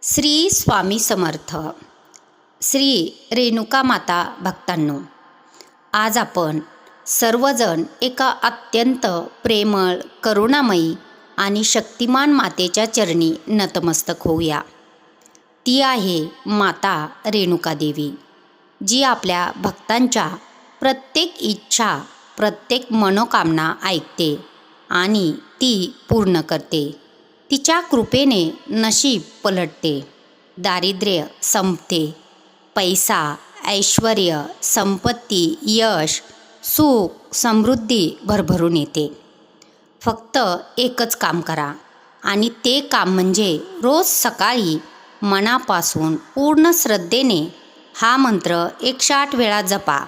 श्री स्वामी समर्थ. श्री रेणुका माता भक्तांनो, आज आपण सर्वजण एका अत्यंत प्रेमळ, करुणामयी आणि शक्तिमान मातेच्या चरणी नतमस्तक होऊया. ती आहे माता रेणुका देवी, जी आपल्या भक्तांच्या प्रत्येक इच्छा, प्रत्येक मनोकामना ऐकते आणि ती पूर्ण करते. तिच्या कृपेने नशीब पलटते, दारिद्र्य संपते, पैसा, ऐश्वर्य, संपत्ती, यश, सुख, समृद्धी भरभरून येते. फक्त एकच काम करा, आणि ते काम म्हणजे रोज सकाळी मनापासून पूर्ण श्रद्धेने हा मंत्र 108 वेळा जपा.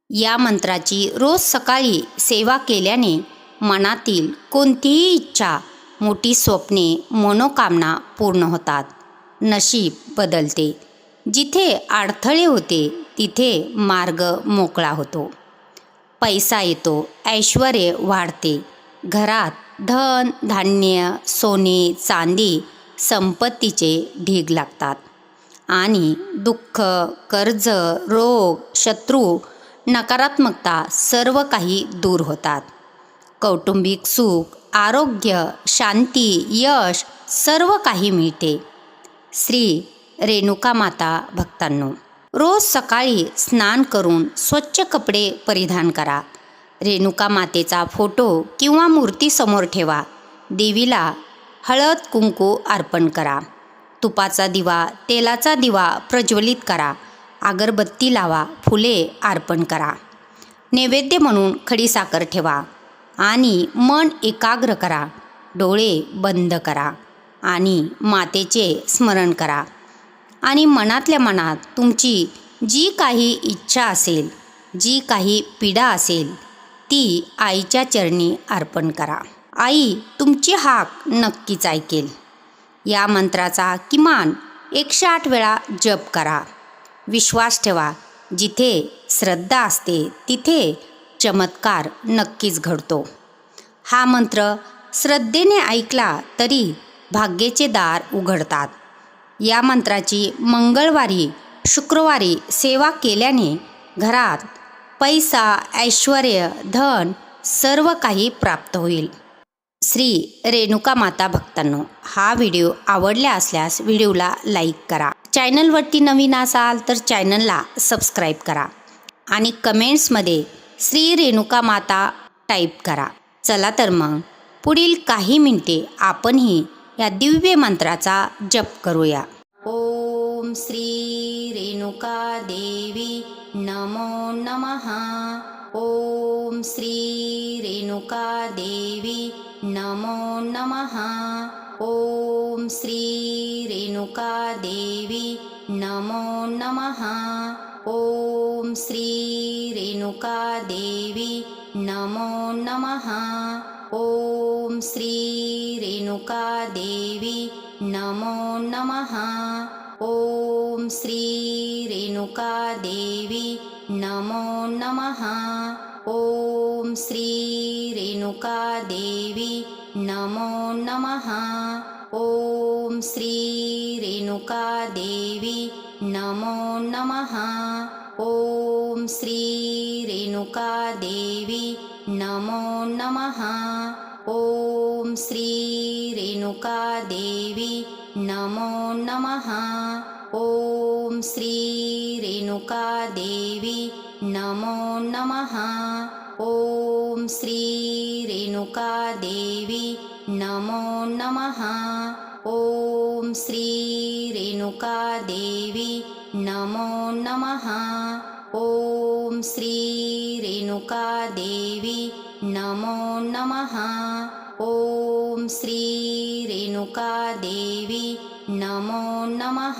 या मंत्राची रोज सकाळी सेवा केल्याने मनातील कोणतीही इच्छा, मोठी स्वप्ने, मनोकामना पूर्ण होतात. नशीब बदलते. जिथे अडथळे होते तिथे मार्ग मोकळा होतो. पैसा येतो, ऐश्वर्य वाढते. घरात धन, धान्य, सोने, चांदी, संपत्तीचे ढीग लागतात. आणि दुःख, कर्ज, रोग, शत्रू, नकारात्मकता सर्व काही दूर होतात. कौटुंबिक सुख, आरोग्य, शांती, यश सर्व काही मिळते. श्री रेणुका माता भक्तांनो, रोज सकाळी स्नान करून स्वच्छ कपडे परिधान करा. रेणुका मातेचा फोटो किंवा मूर्ती समोर ठेवा. देवीला हळद कुंकू अर्पण करा. तुपाचा दिवा, तेलाचा दिवा प्रज्वलित करा. अगरबत्ती लावा, फुले अर्पण करा. नैवेद्य म्हणून खडीसाखर ठेवा आणि मन एकाग्र करा. डोळे बंद करा आणि मातेचे स्मरण करा. आणि मनातल्या मनात तुमची जी काही इच्छा असेल, जी काही पीडा असेल, ती आईच्या चरणी अर्पण करा. आई तुमची हाक नक्कीच ऐकेल. या मंत्राचा किमान 108 वेळा जप करा. विश्वास ठेवा, जिथे श्रद्धा असते तिथे चमत्कार नक्कीच घडतो. हा मंत्र श्रद्धेने ऐकला तरी भाग्याचे दार उघडतात. या मंत्राची मंगळवारी, शुक्रवारी सेवा केल्याने घरात पैसा, ऐश्वर्य, धन सर्व काही प्राप्त होईल. श्री रेणुका माता भक्तांनो, हा व्हिडिओ आवडला असल्यास व्हिडिओला लाईक करा. चॅनलवरती नवीन असाल तर चॅनलला सबस्क्राईब करा आणि कमेंट्समध्ये श्री रेणुका माता टाईप करा. चला तर मग पुढील काही मिनिटे आपणही या दिव्य मंत्राचा जप करूया. ओम श्री रेणुका देवी नमो नमः. ओम श्री रेणुका देवी नमो नमः. ओम श्री रेणुका देवी नमो नमः. ओम श्री रेणुका देवी नमो नमः. ओम श्री रेणुका देवी नमो नमः. ओम श्री रेणुका देवी नमो नमः. ओम श्री रेणुका देवी नमो नमः. ओम श्री रेणुका देवी नमो नमः. ओम श्री रेणुका देवी नमो नमः. ओम श्री रेणुका देवी नमो नमः. ओम श्री रेणुका देवी नमो नमः. ओम श्री रेणुका देवी नमो नमः. ओम श्री रेणुका देवी नमो नमः. ओम श्री रेणुका देवी नमो नमः. ओम श्री रेणुका देवी नमो नमः.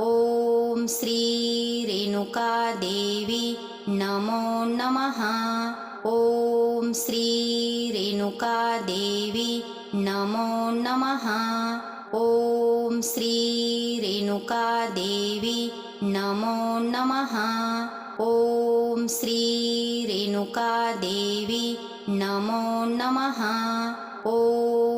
ओम श्री रेणुका देवी नमो नमः. ओम श्री रेणुका देवी नमो नमः. ओम श्री रेणुका देवी नमो नमः. ओम श्री रेणुका देवी नमो नमः. ओम